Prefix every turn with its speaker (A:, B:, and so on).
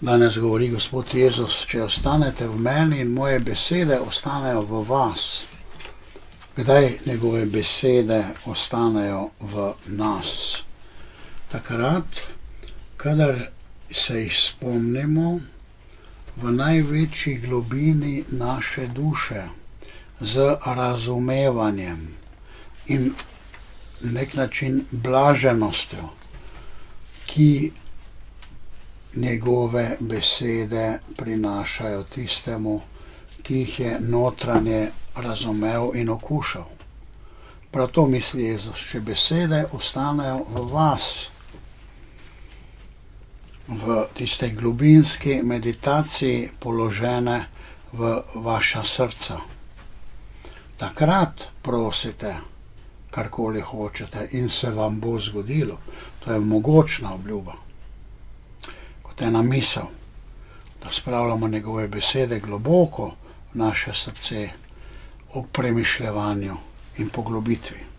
A: Danes govori Gospod Jezus, če ostanete v meni in moje besede ostanejo v vas. Kdaj njegove besede ostanejo v nas? Takrat, kadar se jih spomnimo v največji globini naše duše, z razumevanjem in na nek način blaženostjo, ki njegove besede prinašajo tistemu, ki jih je notranje razumel in okušal. Prav to misli Jezus, če besede ostanejo v vas, v tistej globinski meditaciji položene v vaša srca. Takrat prosite, karkoli hočete, in se vam bo zgodilo. To je mogočna obljuba. Kot ena misel, da spravljamo njegove besede globoko v naše srce ob premišljevanju in poglobitvi.